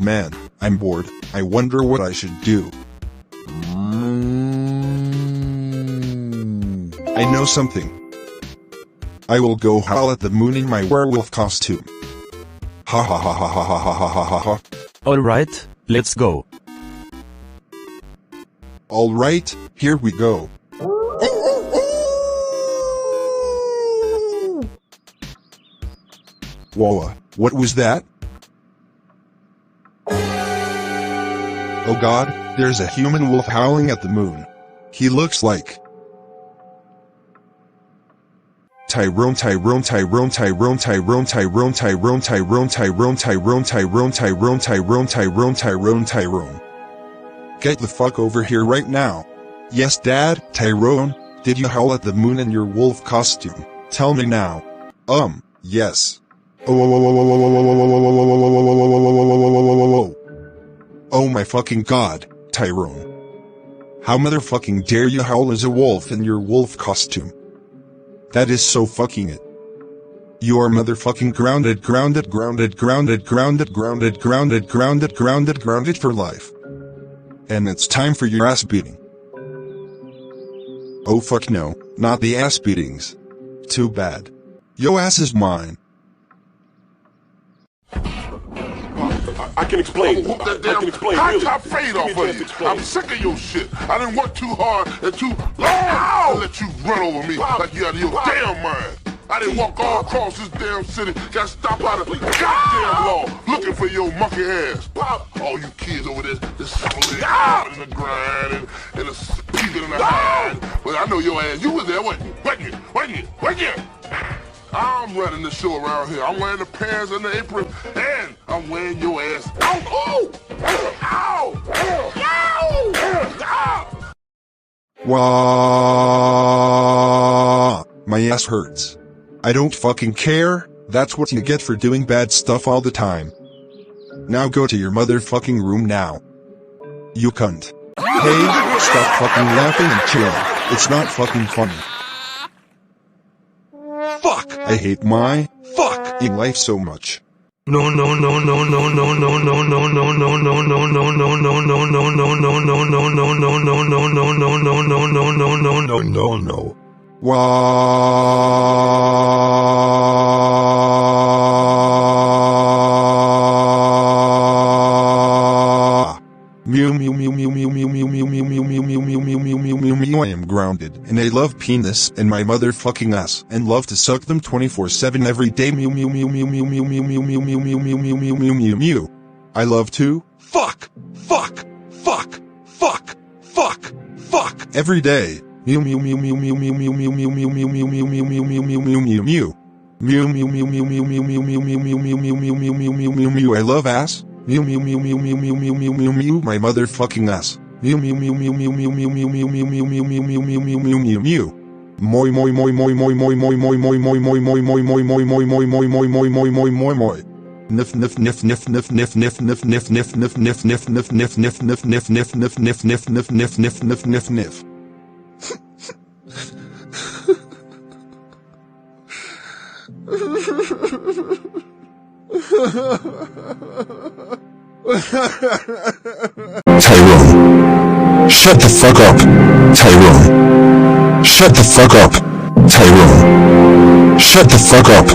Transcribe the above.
Man, I'm bored. I wonder what I should do. I know something. I will go howl at the moon in my werewolf costume. Ha ha ha ha ha ha ha ha ha ha. Alright, let's go. Alright, here we go. Whoa, what was that? Oh god, there's a human wolf howling at the moon. He looks like Tyrone. Get the fuck over here right now. Yes, Dad. Tyrone, did you howl at the moon in your wolf costume? Tell me now. Yes. Oh my fucking god, Tyrone. How motherfucking dare you howl as a wolf in your wolf costume? That is so fucking it. You are motherfucking grounded for life. And it's time for your ass beating. Oh fuck no, not the ass beatings. Too bad. Yo ass is mine. I can explain. Whoop that damn hot fade off of you. I'm sick of your shit. I didn't work too hard and too long to let you run over me like you out of your damn mind. I didn't walk all across this damn city, got stopped out of goddamn law looking for your monkey ass. All you kids over there, just suckling in the grind and the peeping in the hide. But I know your ass, you was there, wasn't you? Wasn't you? I'm running the show around here. I'm wearing the pants and the apron, and I'm wearing your ass out. Oh! Ow! Ow! Wah! My ass hurts. I don't fucking care. That's what you get for doing bad stuff all the time. Now go to your motherfucking room now. You cunt. Hey, stop fucking laughing and chill. It's not fucking funny. Fuck! I hate my fucking life so much. No. I am grounded, and I love penis and my motherfucking ass, and love to suck them 24/7 every day. I love to fuck every day. I love ass. My motherfucking ass. Moi. Nif. Tyrone. Shut the fuck up, Tyrone. Shut the fuck up, Tyrone. Shut the fuck up.